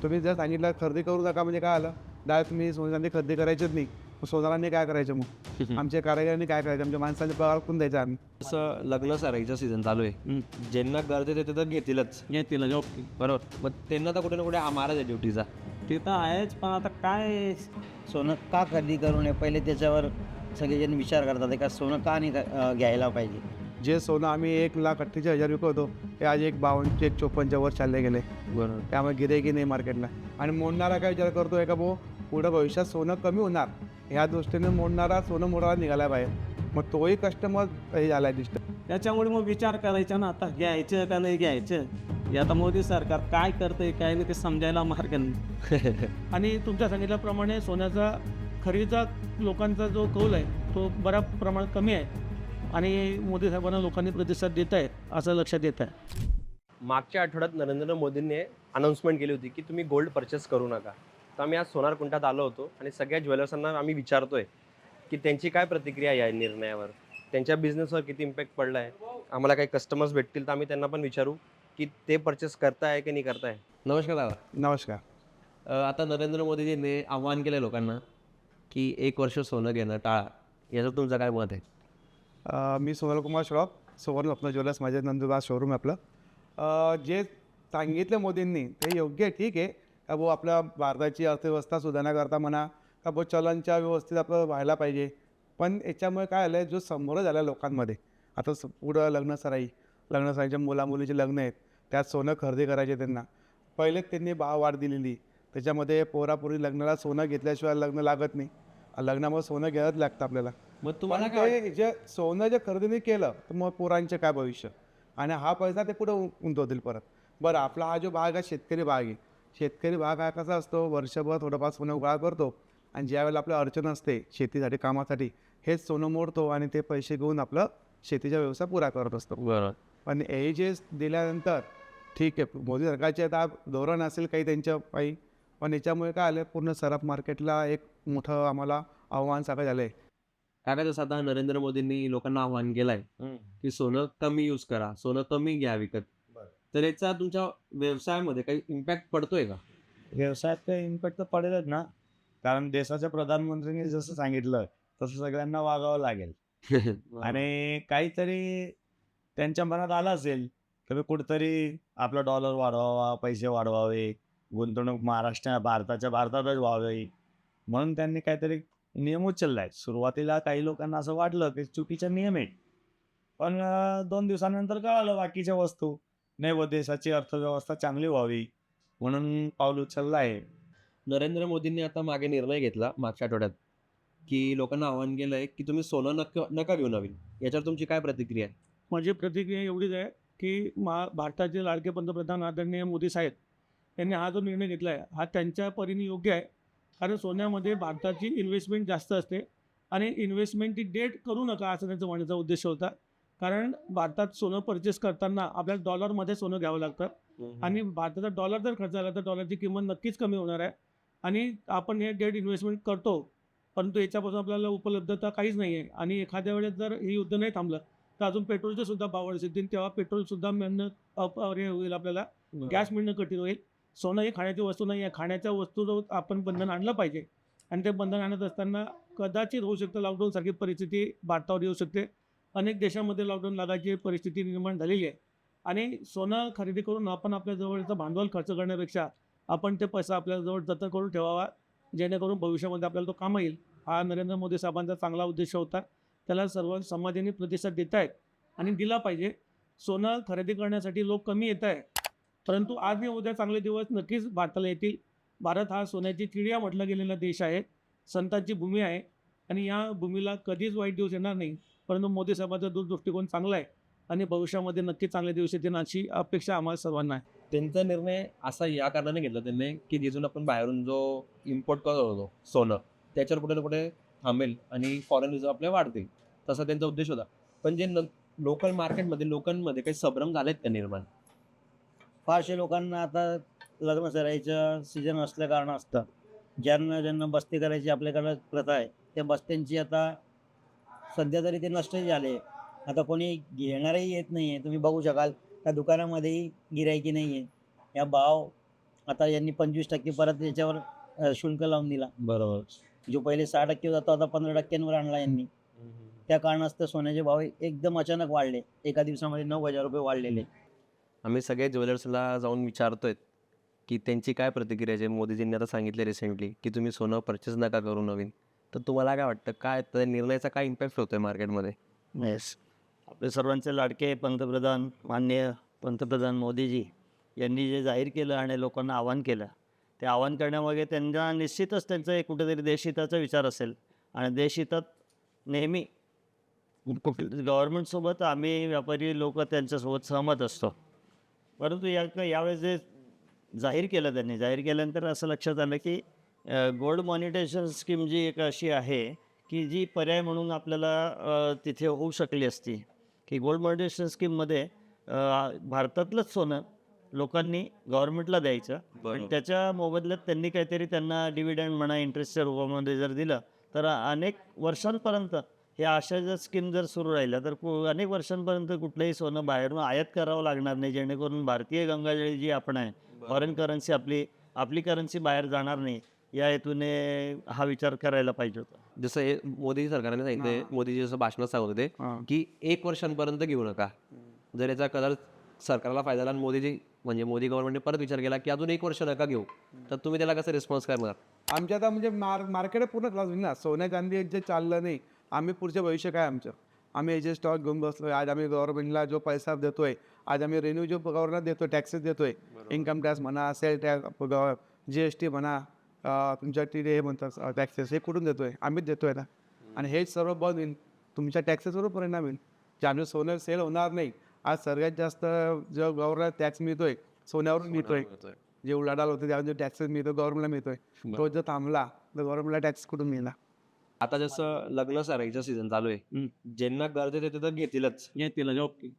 तुम्ही जर सांगितलं खरेदी करू नका म्हणजे काय आलं, डायरेक्ट तुम्ही सोनं चांदी खरेदी करायचीच नाही. मग सोनारांनी काय करायचं मग? आमच्या कारागिरांनी काय करायचं? आमच्या माणसांचे पगार कोण द्यायचा आम्ही? असं लग्न सराईचं सीझन चालू आहे. ज्यांना गरज आहे ते तर घेतीलच, ओके. बरोबर. मग त्यांना तर कुठे ना कुठे आमारच आहे ड्युटीचा. ते तर आहेच, पण आता काय सोनं का खरेदी करू नये पहिले त्याच्यावर सगळेजण विचार करतात का सोनं का नाही घ्यायला पाहिजे. जे सोनं आम्ही 1,48,000 विकवतो ते आज 1,52 1,54च्या वर चालले गेले. बरोबर. त्यामुळे गिऱ्हाईकही नाही मार्केटला. आणि मोडणारा काय विचार करतोय का भाऊ पुढं भविष्यात सोनं कमी होणार ह्या दृष्टीने मोडणारा सोनं मोडायला निघाला पाहिजे. मग तोही कस्टमर हे झाला डिस्टर्ब. त्याच्यामुळे मग विचार करायचा ना, आता घ्यायचं का नाही घ्यायचं. हे आता मोदी सरकार काय करतंय काय नाही ते समजायला मार्ग नाही. आणि तुमच्या सांगितल्याप्रमाणे सोन्याचा खरेदीचा लोकांचा जो कौल आहे तो बऱ्याच प्रमाणात कमी आहे आणि मोदी साहेबांना लोकांनी प्रतिसाद देत आहेत असं लक्षात येत आहे. मागच्या आठवड्यात नरेंद्र मोदींनी अनाऊन्समेंट केली होती की तुम्ही गोल्ड परचेस करू नका. तर आम्ही आज सोनार कुंठात आलो होतो आणि सगळ्या ज्वेलर्सांना आम्ही विचारतोय की त्यांची काय प्रतिक्रिया या निर्णयावर, त्यांच्या बिझनेसवर किती इम्पॅक्ट पडला आहे. आम्हाला काही कस्टमर्स भेटतील तर आम्ही त्यांना पण विचारू की ते परचेस करताय की नाही करताय. नमस्कार दादा. नमस्कार. आता नरेंद्र मोदीजींनी आव्हान केलं लोकांना की 1 वर्ष सोनं घेणं टाळा. याचं तुमचं काय मत आहे? मी सोनलकुमार श्रॉफ, सुवर्ण रत्न ज्वेलर्स माझे नंदुरबार शोरूम आहे आपलं. जे सांगितलं मोदींनी ते योग्य आहे, ठीक आहे का भाऊ आपल्या भारताची अर्थव्यवस्था सुधारण्याकरता म्हणा का भाऊ चलनच्या व्यवस्थित आपलं व्हायला पाहिजे. पण याच्यामुळे काय आलं आहे जो समोर झाला लोकांमध्ये आता पुढं लग्नसराईच्या मुलामुलीचे लग्न आहेत त्यात सोनं खरेदी करायचे त्यांना. पहिलेच त्यांनी भाव वाढ दिलेली, त्याच्यामध्ये पोरापोरी लग्नाला सोनं घेतल्याशिवाय लग्न लागत नाही. लग्नामध्ये सोनं घ्यायलाच लागतं आपल्याला. मग तुम्हाला पण काय ते जे सोनं जे खरेदीने केलं तर मग पोरांचे काय भविष्य आणि हा पैसा ते कुठं गुंतवतील परत. बरं आपला हा जो भाग आहे शेतकरी भाग आहे. शेतकरी भाग हा कसा असतो वर्षभर थोडंफार सोनं गोळा करतो आणि ज्यावेळेला आपलं अडचण असते शेतीसाठी कामासाठी हेच सोनं मोडतो आणि ते पैसे घेऊन आपलं शेतीचा व्यवसाय पुरा करत असतो. बरोबर. पण हे जे दिल्यानंतर ठीक आहे मोदी सरकारचे आता धोरण असेल काही त्यांच्या पायी, पण याच्यामुळे काय आलं पूर्ण सराफ मार्केटला एक मोठं आम्हाला आव्हान सारखं झालं आहे. काय जसं आता नरेंद्र मोदींनी लोकांना आव्हान केलंय की सोनं कमी यूज करा, सोनं कमी घ्या विकत. तर याचा तुमच्या व्यवसायामध्ये काही इम्पॅक्ट पडतोय का? व्यवसायात काही इम्पॅक्ट तर पडेलच ना, कारण देशाच्या प्रधानमंत्र्यांनी जसं सांगितलं तसं सगळ्यांना वागावं लागेल. आणि काहीतरी त्यांच्या मनात आलं असेल तर कुठेतरी आपला डॉलर वाढवावा, पैसे वाढवावे, गुंतवणूक भारतातच व्हावी, म्हणून त्यांनी काहीतरी नियम उचलला आहे. सुरुवातीला काही लोकांना असं वाटलं की चुकीचा नियम आहे, पण 2 दिवसानंतर कळालं बाकीच्या वस्तू नाही व देशाची अर्थव्यवस्था चांगली व्हावी म्हणून पाऊल उचललं आहे. नरेंद्र मोदींनी आता मागे निर्णय घेतला मागच्या आठवड्यात की लोकांना आव्हान केलंय की तुम्ही सोनं नका घेऊ नवीन. याच्यावर तुमची काय प्रतिक्रिया आहे? माझी प्रतिक्रिया एवढीच आहे की भारताचे लाडके पंतप्रधान आदरणीय मोदी साहेब यांनी हा जो निर्णय घेतला आहे हा त्यांच्या परीने योग्य आहे. कारण सोन्यामध्ये भारताची इन्व्हेस्टमेंट जास्त असते आणि इन्व्हेस्टमेंट ती डेट करू नका असं त्यांचा म्हणण्याचा उद्देश होता. कारण भारतात सोनं परचेस करताना आपल्याला डॉलरमध्ये सोनं घ्यावं लागतं आणि भारताचा डॉलर जर खर्च झाला तर डॉलरची किंमत नक्कीच कमी होणार आहे आणि आपण हे डेट इन्व्हेस्टमेंट करतो, परंतु याच्यापासून आपल्याला उपलब्धता काहीच नाही आहे. आणि एखाद्या वेळेस जर हे युद्ध नाही थांबलं तर अजून पेट्रोलचे सुद्धा भाव वाढतील, तेव्हा पेट्रोलसुद्धा मिळणं हे होईल, आपल्याला गॅस मिळणं कठीण होईल. सोनं ही खाण्याची वस्तू नाही आहे, खाण्याच्या वस्तूचं आपण बंधन आणलं पाहिजे आणि ते बंधन आणत असताना कदाचित होऊ शकतं लॉकडाऊनसारखी परिस्थिती भारतावर येऊ शकते. अनेक देशांमध्ये लॉकडाऊन लागायची परिस्थिती निर्माण झालेली आहे आणि सोनं खरेदी करून आपण आपल्या जवळचं भांडवल खर्च करण्यापेक्षा आपण ते पैसा आपल्याजवळ जतन करून ठेवावा, जेणेकरून भविष्यामध्ये आपल्याला तो कामा येईल. हा नरेंद्र मोदी साहेबांचा चांगला उद्देश होता. त्याला सर्व समाजाने प्रतिसाद देत आहेत आणि दिला पाहिजे. सोनं खरेदी करण्यासाठी लोक कमी येत आहे, परंतु आज आणि उद्या चांगले दिवस नक्कीच भारताला येतील. भारत हा सोन्याची चिडिया म्हटला गेलेला देश आहे, संतांची भूमी आहे आणि या भूमीला कधीच वाईट दिवस येणार नाही. परंतु मोदी साहेबांचा दूरदृष्टिकोन चांगला आहे आणि भविष्यामध्ये नक्की चांगले दिवस येतील अशी अपेक्षा आम्हाला सर्वांना आहे. त्यांचा निर्णय असा या कारणाने घेतला त्यांनी की जिथून आपण बाहेरून जो इम्पोर्ट करत होतो सोनं त्याच्यावर कुठे ना कुठे थांबेल आणि फॉरेन रिझर्व आपल्या वाढतील, तसा त्यांचा उद्देश होता. पण जे लोकल मार्केटमध्ये लोकांमध्ये काही संभ्रम झालेत का निर्माण? फारशे लोकांना आता लग्न सराईचं सीझन असल्या कारण असतं, ज्यांना बस्ती करायची आपल्याकडं प्रथा आहे त्या बस्त्यांची आता सध्या तरी ते नष्टही झाले. आता कोणी घेणारही येत नाही आहे. तुम्ही बघू शकाल त्या दुकानामध्येही गिरायकी नाही आहे. या भाव आता यांनी 25% परत याच्यावर शुल्क लावून दिला. बरोबर. जो पहिले 6% होता तो आता 15% आणला यांनी. त्या कारणास्तव सोन्याचे भाव एकदम अचानक वाढले. एका दिवसामध्ये 9,000 रुपये वाढलेले. आम्ही सगळे ज्वेलर्सला जाऊन विचारतोय की त्यांची काय प्रतिक्रिया आहे. जे मोदीजींनी आता सांगितले रिसेंटली की तुम्ही सोनं परचेस नका करू नवीन, तर तुम्हाला काय वाटतं, काय त्या निर्णयाचा काय इम्पॅक्ट होतोय मार्केटमध्ये? येस. आपले सर्वांचे लाडके पंतप्रधान माननीय पंतप्रधान मोदीजी यांनी जे जाहीर केलं आणि लोकांना आवाहन केलं, ते आवाहन करण्यामागे त्यांना निश्चितच त्यांचा एक कुठेतरी देशहिताचा विचार असेल. आणि देशहितात नेहमी गव्हर्नमेंटसोबत आम्ही व्यापारी लोक त्यांच्यासोबत सहमत असतो. परंतु यावेळेस जे जाहीर केल्यानंतर असं लक्षात आलं की गोल्ड मॉनिटायझेशन स्कीम जी एक अशी आहे की जी पर्याय म्हणून आपल्याला तिथे होऊ शकली असती, की गोल्ड मॉनिटायझेशन स्कीममध्ये भारतातलंच सोनं लोकांनी गव्हर्नमेंटला द्यायचं. आणि त्याच्या मोबदल्यात त्यांनी काहीतरी त्यांना डिव्हिडंड म्हणा इंटरेस्टच्या रूपामध्ये जर दिलं तर अनेक वर्षांपर्यंत ह्या अशा जर स्कीम जर सुरू राहिल्या तर अनेक वर्षांपर्यंत कुठलंही सोनं बाहेरून आयात करावं लागणार नाही, जेणेकरून भारतीय गंगाजळी जी आपण आहे फॉरेन करन्सी आपली करन्सी बाहेर जाणार नाही. या हेतूने हा विचार करायला पाहिजे होता. जसं हे मोदी सरकारने सांगितलंय, मोदीजी जसं भाषणात सांगत होते की 1 वर्षांपर्यंत घेऊ नका. जर याचा कलर सरकारला फायदा झाला आणि मोदीजी म्हणजे मोदी गव्हर्नमेंटने परत विचार केला की अजून 1 वर्ष नका घेऊ, तर तुम्ही त्याला कसं रिस्पॉन्स करणार? आमच्या आता म्हणजे मार्केट पूर्ण क्लास होईल ना. सोन्या चांदी जे चाललं नाही, आम्ही पुढचं भविष्य काय आमचं? आम्ही याचे स्टॉक घेऊन बसलोय. आज आम्ही गव्हर्नमेंटला जो पैसा देतोय, आज आम्ही रेव्हेन्यू जो गव्हर्नर देतोय, टॅक्सेस देतोय, इन्कम टॅक्स म्हणा, सेल टॅक्स, GST म्हणा, तुमच्या हे म्हणतात टॅक्सेस, हे कुठून देतोय? आम्हीच देतोय ना. आणि हेच सर्व बंद होईल, तुमच्या टॅक्सेसवर परिणाम होईल. जे आमचं सोनं सेल होणार नाही. आज सगळ्यात जास्त जो गव्हर्नर टॅक्स मिळतोय सोन्यावरून मिळतोय. जे उलाढाल होते त्यावर जो टॅक्सेस मिळतो गव्हर्नमेंटला मिळतोय, तो जर थांबला तर गव्हर्नमेंटला टॅक्स कुठून मिळणार? आता जसं लग्न सराईचं सीझन चालू आहे, ज्यांना गरज आहे ते तर घेतीलच,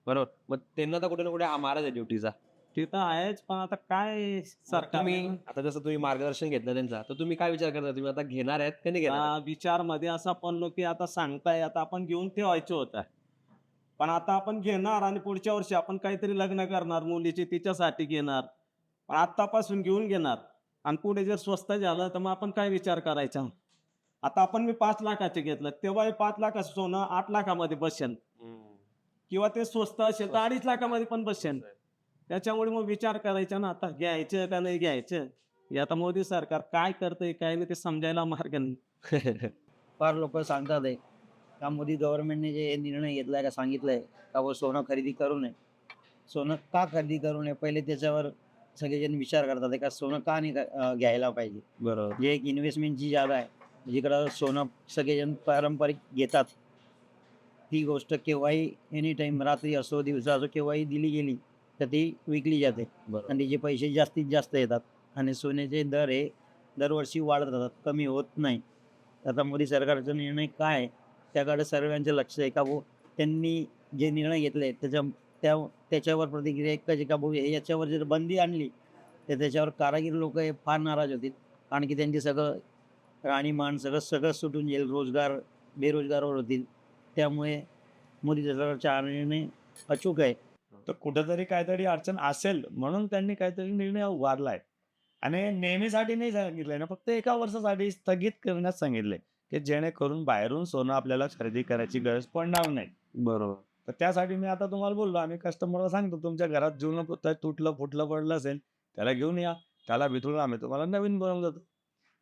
बरोबर. मग त्यांना तर कुठे ना कुठे महाराज आहे ड्युटीचा. ते तर आहेच, पण आता काय सरकार तुम्ही आता जसं तुम्ही मार्गदर्शन घेतलं त्यांचा, तर तुम्ही काय विचार करता? तुम्ही आता घेणार आहेत का नाही घेणार? विचारमध्ये असा पडलो की आता सांगताय आता आपण घेऊन ठेवायचं होतं, पण आता आपण घेणार आणि पुढच्या वर्षी आपण काहीतरी लग्न करणार मुलीचे तिच्यासाठी घेणार, पण आत्तापासून घेऊन घेणार आणि पुढे जर स्वस्त झालं तर मग आपण काय विचार करायचा? आता आपण मी 5 लाखाचे घेतलं, तेव्हा 5 लाखाचं सोनं 8 लाखामध्ये बसेल, किंवा ते स्वस्त असेल तर 2.5 लाखामध्ये पण बसेल. त्याच्यामुळे मग विचार करायचा ना, आता घ्यायचं का नाही घ्यायचं. हे आता मोदी सरकार काय करतंय काय नाही ते समजायला मार्ग नाही. फार लोक सांगतात आहे का मोदी गव्हर्नमेंटने जे निर्णय घेतलाय का सांगितलंय का वो सोनं खरेदी करू नये. सोनं का खरेदी करू नये पहिले त्याच्यावर सगळेजण विचार करतात आहे का सोनं का नाही घ्यायला पाहिजे. बरोबर. जे एक इन्व्हेस्टमेंटची जागा आहे, जिकडं सोनं सगळेजण पारंपरिक घेतात, ती गोष्ट केव्हाही एनी टाईम रात्री असो दिवसा असो केव्हाही दिली गेली तर ती विकली जाते. आणि त्याचे पैसे जास्तीत जास्त येतात आणि सोन्याचे दर हे दरवर्षी वाढत राहतात, कमी होत नाही. आता मोदी सरकारचा निर्णय काय आहे त्याकडे सर्वांचं लक्ष आहे का भाऊ त्यांनी जे निर्णय घेतले त्याच्यावर प्रतिक्रिया एकच का भाऊ याच्यावर जर बंदी आणली तर त्याच्यावर कारागीर लोक हे फार नाराज होतील. कारण की त्यांची सगळं राहणीमान सगळं सुटून जाईल, बेरोजगार होतील. त्यामुळे मोदी सरकारचा निर्णय अचूक आहे. तर कुठंतरी काहीतरी अडचण असेल म्हणून त्यांनी काहीतरी निर्णय उभारलाय. आणि नेहमीसाठी नाही सांगितलंय ना, फक्त 1 वर्षासाठी स्थगित करण्यास सांगितलंय की जेणेकरून बाहेरून सोनं आपल्याला खरेदी करायची गरज पडणार नाही. बरोबर. तर त्यासाठी मी आता तुम्हाला बोललो, आम्ही कस्टमरला सांगतो तुमच्या घरात जुनं तुटलं फुटलं पडलं असेल त्याला घेऊन या, त्याला बिथरून आम्ही तुम्हाला नवीन बनवून देतो.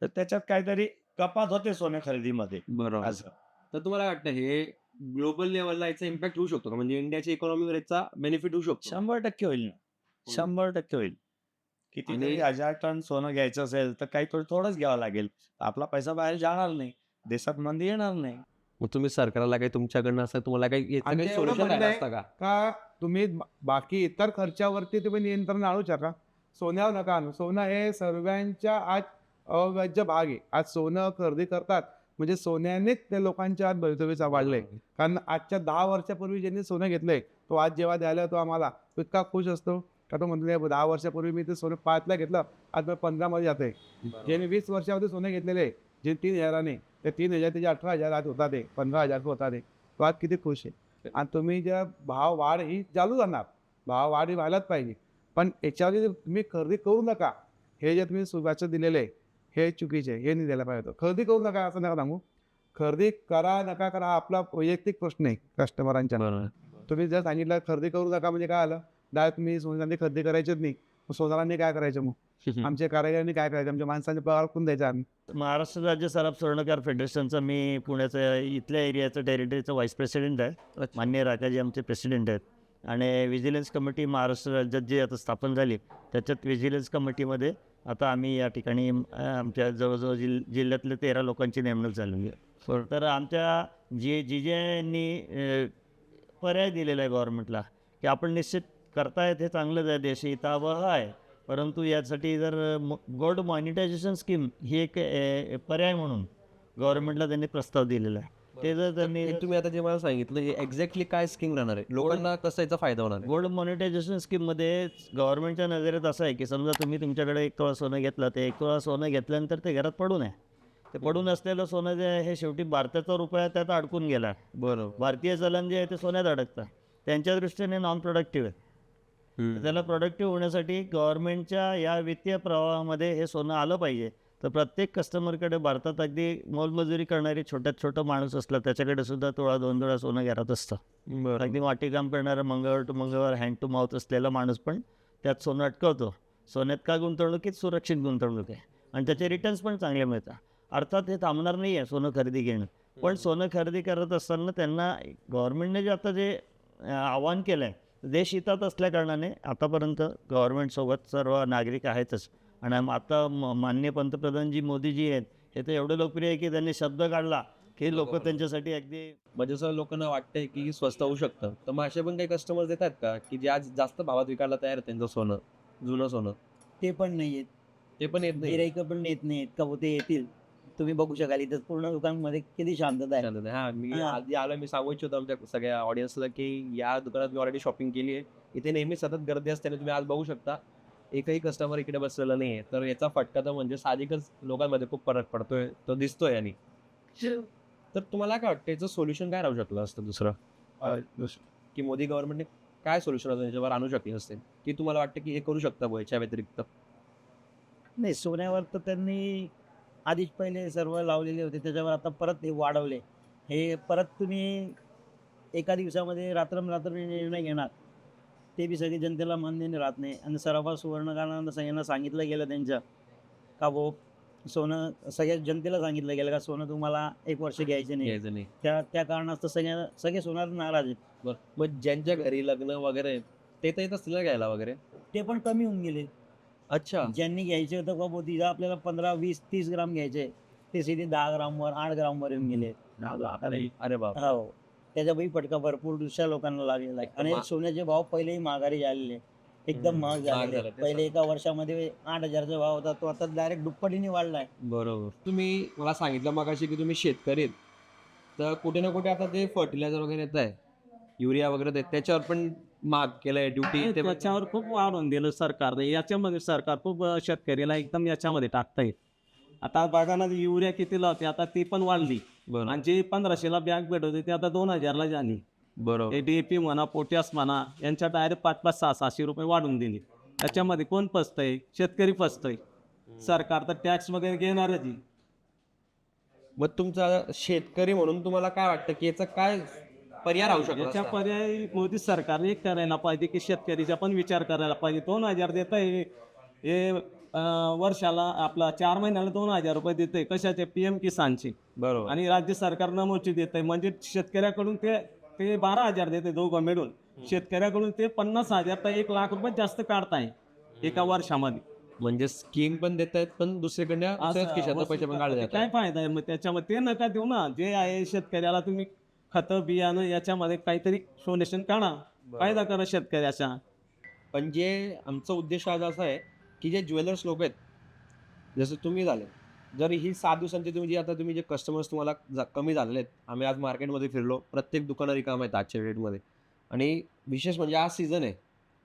तर त्याच्यात काहीतरी कपात होते सोने खरेदीमध्ये. बरोबर. असं तर तुम्हाला काय वाटतं हे ग्लोबल लेवलला याचा इम्पॅक्ट होऊ शकतो का? म्हणजे इंडियाच्या इकॉनॉमीवर याचा बेनिफिट होऊ शकतो? 100% होईल ना, 100% होईल. किती 1000 टन सोनं घ्यायचं असेल तर काही थोडंच घ्यावं लागेल. आपला पैसा बाहेर जाणार नाही, देशात मंदी येणार नाही. मग तुम्ही सरकारला काही तुमच्याकडनं असं तुम्हाला काही आणि काही एवढं सोल्युशन म्हणणं आहे असतं का? का तुम्ही बाकी इतर खर्चावरती तुम्ही नियंत्रण आणू शका, सोन्यावर नका आणू. सोनं हे सर्वांच्या आज अविभाज्य भाग आहे. आज सोनं खरेदी करतात म्हणजे सोन्यानेच त्या लोकांच्या आज भवितव्य वाढलंय. कारण आजच्या 10 वर्षापूर्वी ज्यांनी सोनं घेतलंय तो आज जेव्हा द्यायला येतो आम्हाला तो इतका खुश असतो का तो म्हणतो 10 वर्षापूर्वी मी ते सोनं 5ला घेतलं, आज मी 15मध्ये जाते. ज्यांनी 20 वर्षामध्ये सोनं घेतलेले जे 3,000ने ते 3,000 त्याचे 18,000 आज होता, ते 15,000 होता, ते तो आज किती खुश आहे. आणि तुम्ही ज्या भाव वाढ ही चालू राहणार, भाव वाढ ही व्हायलाच पाहिजे, पण याच्यावरती तुम्ही खरेदी करू नका. हे जे तुम्ही सुरुवातीचं दिलेलं आहे हे चुकीचे आहे, हे नाही द्यायला पाहिजे होतं. खरेदी करू नका असं नका सांगू. खरेदी करा नका करा हा आपला वैयक्तिक प्रश्न आहे कस्टमरांच्या. बरोबर. तुम्ही जर सांगितलं खरेदी करू नका म्हणजे काय आलं, डायरेक्ट तुम्ही सोनारांनी खरेदी करायचीच नाही. मग सोनारांनी काय करायचं मग? आमच्या कारागिरांनी काय करायचं? आमच्या माणसांनी पगार कोण द्यायचा आम्ही? महाराष्ट्र राज्य सराफ स्वर्णकार फेडरेशनचा मी पुण्याचं इथल्या एरियाचं टेरिटरीचं व्हाईस प्रेसिडेंट आहे. अच्छा. मान्य राकाजी आमचे प्रेसिडेंट आहेत. आणि विजिलन्स कमिटी महाराष्ट्र राज्यात जी आता स्थापन झाली त्याच्यात विजिलन्स कमिटीमध्ये आता आम्ही या ठिकाणी आमच्या जवळजवळ जिल्ह्यातल्या 13 लोकांची नेमणूक झालेली आहे. तर आमच्या जी यांनी पर्याय दिलेला आहे गव्हर्नमेंटला की आपण निश्चित करतायत हे चांगलंच आहे, देश हितावह आहे, परंतु यासाठी जर गोल्ड मॉनिटायझेशन स्कीम ही एक पर्याय म्हणून गव्हर्नमेंटला त्यांनी प्रस्ताव दिलेला आहे. ते जर त्यांनी हे तुम्ही आता जे मला सांगितलं हे एक्झॅक्टली काय स्कीम राहणार आहे, लोकांना कसं याचा फायदा होणार आहे? गोल्ड मॉनिटायझेशन स्कीममध्ये गव्हर्नमेंटच्या नजरेत असं आहे की समजा तुम्ही तुमच्याकडे 1 तोळा सोनं घेतलं, ते 1 तोळा सोनं घेतल्यानंतर ते घरात पडून आहे. ते पडून असलेलं सोनं जे आहे हे शेवटी भारताचा रुपया त्यात अडकून गेला. बरोबर. भारतीय चलन जे आहे ते सोन्यात अडकतं. त्यांच्या दृष्टीने नॉन प्रोडक्टिव्ह आहे. त्याला प्रोडक्टिव्ह होण्यासाठी गव्हर्नमेंटच्या या वित्तीय प्रवाहामध्ये हे सोनं आलं पाहिजे. तर प्रत्येक कस्टमरकडे भारतात अगदी मोलमजुरी करणारी छोट्यात छोटं माणूस असला त्याच्याकडे सुद्धा तोळा 2 तोळा सोनं घरात असतं. बरं. अगदी वाटीकाम करणारा मंगळवार टू मंगळवार हँड टू माउथ असलेला माणूस पण त्यात सोनं अटकवतो. सोन्यात का गुंतवणूकीत सुरक्षित गुंतवणूक आहे आणि त्याचे रिटर्न्स पण चांगले मिळतात. अर्थात हे थांबणार नाही आहे सोनं खरेदी घेणं, पण सोनं खरेदी करत असताना त्यांना गव्हर्नमेंटने जे आता जे आवाहन केलं आहे देश हितात असल्याकारणाने आतापर्यंत गव्हर्नमेंटसोबत सर्व नागरिक आहेतच. आणि आता माननीय पंतप्रधान जी मोदीजी आहेत हे तर एवढे लोकप्रिय आहे की त्यांनी शब्द काढला की लोक त्यांच्यासाठी अगदी म्हणजे असं लोकांना वाटतंय की स्वस्त होऊ शकतं, तर मग असे पण काही कस्टमर्स येतात का की जे आज जास्त भावात विकायला तयार आहेत त्यांचं सोनं, जुनं सोनं? ते पण नाही आहेत. ते पण येत नाही. गिराईकं पण येत नाहीत का ते येतील. तुम्ही बघू शकाल इथं पूर्ण दुकानमध्ये किती शांतता आहे. शांतता. हा, मी हा. आधी आलो, मी सांगू इच्छितो आमच्या सगळ्या ऑडियन्सला की या दुकानात मी ऑलरेडी शॉपिंग केली आहे. इथे नेहमी सतत गर्दी असते आणि तुम्ही आज बघू शकता एकही कस्टमर इकडे बसलेला नाही आहे. तर याचा फटका तर म्हणजे साहजिकच लोकांमध्ये खूप फरक पडतोय, तो दिसतोय. आणि तर तुम्हाला काय वाटतं याचं सोल्युशन काय राहू शकलं असतं दुसरं, की मोदी गव्हर्नमेंटने काय सोल्युशन अजून याच्यावर आणू शकले असते की तुम्हाला वाटतं की हे करू शकता बुवा याच्या व्यतिरिक्त? नाही, सोन्यावर तर त्यांनी आधीच पहिले सर्व लावलेले होते, त्याच्यावर आता परत हे वाढवले. हे परत तुम्ही एका दिवसामध्ये रात्रंरात्र निर्णय घेणार, ते बी सगळी जनतेला मान्य राहत नाही. आणि सराफा सुवर्णकारांना सगळ्यांना सांगितलं गेलं त्यांच्या का भाऊ सोनं सगळ्या जनतेला सांगितलं गेलं का सोनं तुम्हाला 1 वर्ष घ्यायचं नाही. घ्यायचं नाही. त्या कारणास्तव सगळे सोनार नाराज आहेत. बरं, मग ज्यांच्या घरी लग्न वगैरे ते तर येत असतील ना घ्यायला वगैरे? ते पण कमी होऊन गेले. अच्छा. ज्यांनी घ्यायचे होतं बाबा तिथं आपल्याला 15, 20, 30 ग्राम घ्यायचे, ते सीधे 10 ग्रामवर 8 ग्रामवर येऊन गेले. अरे बाप. हो, त्याचाही फटका भरपूर दुसऱ्या लोकांना लागलेला आहे. आणि सोन्याचे भाव पहिलेही महागारी झालेले, एकदम महाग झालेले. झालं. पहिले एका वर्षामध्ये 8,000चा भाव होता, तो आता डायरेक्ट दुप्पटीने वाढलाय. बरोबर. तुम्ही मला सांगितलं मगाशी की तुम्ही शेतकरी आहेत, तर कुठे ना कुठे आता ते फर्टिलायझर वगैरे येत आहे, युरिया वगैरे येत आहे, त्याच्यावर पण महाग केलंय ड्युटी. ते त्याच्यावर खूप वाढवून दिलं सरकारने. याच्यामध्ये सरकार खूप शेतकऱ्याला एकदम याच्यामध्ये टाकता येईल. आता बघा ना, युरिया कितीला होती, आता ती पण वाढली. बरोबर. आणि जे 1500ला बॅग भेट होती ती आता 2000ला झाली. बरोबर. DAP म्हणा, पोटॅश म्हणा, यांच्या डायरेक्ट 500, 600 रुपये वाढून दिली. त्याच्यामध्ये कोण फसतंय? शेतकरी फसतोय. सरकार तर टॅक्स वगैरे घेणारच आहे. मग तुमचा शेतकरी म्हणून तुम्हाला काय वाटतं की याचा काय पर्याय राहू शकतो? याच्या पर्याय मोदी सरकारने एक करायला पाहिजे की शेतकरीचा पण विचार करायला पाहिजे. 2000 देत आहे हे वर्षाला आपला 4 महिन्याला 2000 रुपये देत आहे. कशाचे? PM किसानचे. बरोबर. आणि राज्य सरकार नमोची देत आहे. म्हणजे शेतकऱ्याकडून ते 12,000 देते दोघं मिळून. शेतकऱ्याकडून ते 50,000 तर 1 लाख रुपये जास्त काढताय एका वर्षामध्ये. म्हणजे स्कीम पण देत आहेत, पण दुसरीकडनं दुसऱ्याच खिशातनं पैसे पण काढले जातात. काय फायदा आहे मग त्याच्यामध्ये? ते नका देऊ ना. जे आहे शेतकऱ्याला तुम्ही खतं बियाणं याच्यामध्ये काहीतरी सोल्युशन काढा, फायदा करा शेतकऱ्याचा. पण जे आमचा उद्देश आज असा आहे की जे ज्वेलर्स लोक आहेत, जसं तुम्ही झाले, जर ही 7 दिवसांची तुम्ही जे कस्टमर्स तुम्हाला कमी झालेले आहेत, आम्ही आज मार्केटमध्ये फिरलो, प्रत्येक दुकानं रिकाम आहेत आजच्या डेटमध्ये. आणि विशेष म्हणजे आज सीझन आहे,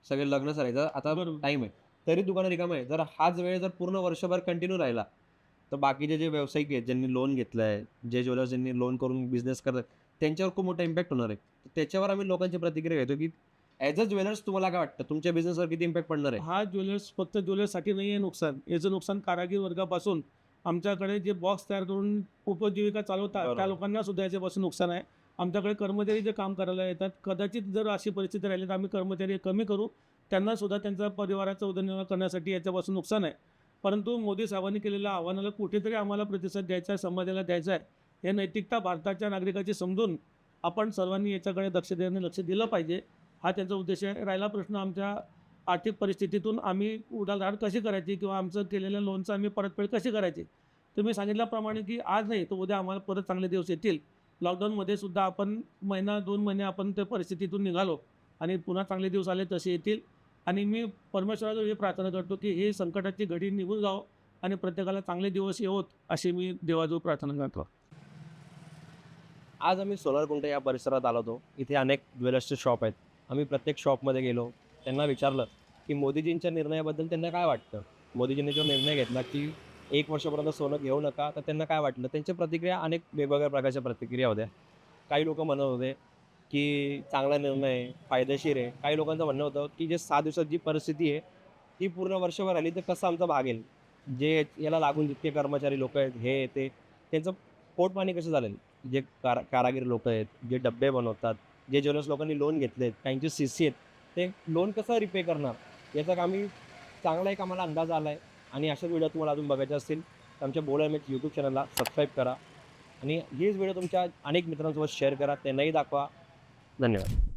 सगळे लग्न सरायचं आता टाईम आहे, तरी दुकानं रिकाम आहे. जर हाच वेळ जर पूर्ण वर्षभर कंटिन्यू राहिला तर बाकीचे जे व्यावसायिक आहेत, ज्यांनी लोन घेतलं आहे, जे ज्वेलर्स ज्यांनी लोन करून बिझनेस करतात, त्यांच्यावर खूप मोठा इम्पॅक्ट होणार आहे. तर त्याच्यावर आम्ही लोकांची प्रतिक्रिया घेतो की ॲज अ ज्वेलर्स तुम्हाला काय वाटतं तुमच्या बिझनेसवर किती इम्पॅक्ट पडणार आहे? हा ज्वेलर्स फक्त ज्वेलर्ससाठी नाही आहे नुकसान, याचं नुकसान कारागीर वर्गापासून आमच्याकडे जे बॉक्स तयार करून उपजीविका चालवतात बरोबर. त्या लोकांना सुद्धा याच्यापासून नुकसान आहे. आमच्याकडे कर्मचारी जे काम करायला येतात, कदाचित जर अशी परिस्थिती राहिली तर आम्ही कर्मचारी कमी करू, त्यांना सुद्धा त्यांच्या परिवाराचा उदरनिर्वाह करण्यासाठी याच्यापासून नुकसान आहे. परंतु मोदी साहेबांनी केलेल्या आव्हानाला कुठेतरी आम्हाला प्रतिसाद द्यायचा आहे, समाजाला द्यायचा आहे. हे नैतिकता भारताच्या नागरिकाची समजून आपण सर्वांनी याच्याकडे दक्षतेने लक्ष दिलं पाहिजे, हा त्यांचा उद्देश आहे. राहिला प्रश्न आमच्या आर्थिक परिस्थितीतून आम्ही उलाढाल कशी करायची किंवा आमचं केलेल्या लोनचं आम्ही परतफेड कशी करायची. तुम्ही सांगितल्याप्रमाणे की आज नाही तर उद्या आम्हाला परत चांगले दिवस येतील. लॉकडाऊनमध्ये सुद्धा आपण महिना 2 महिने आपण त्या परिस्थितीतून निघालो आणि पुन्हा चांगले दिवस आले तसे येतील. आणि मी परमेश्वराजवळ ही प्रार्थना करतो की ही संकटाची घडी निघून जावो आणि प्रत्येकाला चांगले दिवस येवोत, अशी मी देवाजवळ प्रार्थना करतो. आज आम्ही सोनारकुंटा या परिसरात आलो होतो. इथे अनेक ज्वेलर्सचे शॉप आहेत. आम्ही प्रत्येक शॉपमध्ये गेलो, त्यांना विचारलं की मोदीजींच्या निर्णयाबद्दल त्यांना काय वाटतं. मोदीजींनी जो निर्णय घेतला की 1 वर्षापर्यंत सोनं घेऊ नका, तर त्यांना काय वाटलं. त्यांच्या प्रतिक्रिया अनेक वेगवेगळ्या प्रकारच्या प्रतिक्रिया होत्या. काही लोक म्हणत होते की चांगला निर्णय आहे, फायदेशीर आहे. काही लोकांचं म्हणणं होतं की जे 6 दिवसात जी परिस्थिती आहे ती पूर्ण वर्षभर आली तर कसं आमचं भागेल. जे याला लागून जितके कर्मचारी लोक आहेत हे ते त्यांचं पोटपाणी कसं चालेल. जे कारागीर लोक आहेत, जे डब्बे बनवतात, जे ज्वेलर्स लोकांनी लोन घेतलेत, काहींचे CC आहेत, ते लोन कसं रिपे करणार याचा आम्ही चांगला एक आम्हाला अंदाज आला आहे. आणि अशाच व्हिडिओ तुम्हाला अजून बघायचे असतील तर आमच्या बोल एम एच यूट्यूब चॅनलला सबस्क्राईब करा आणि हेच व्हिडिओ तुमच्या अनेक मित्रांसोबत शेअर करा, त्यांनाही दाखवा. धन्यवाद.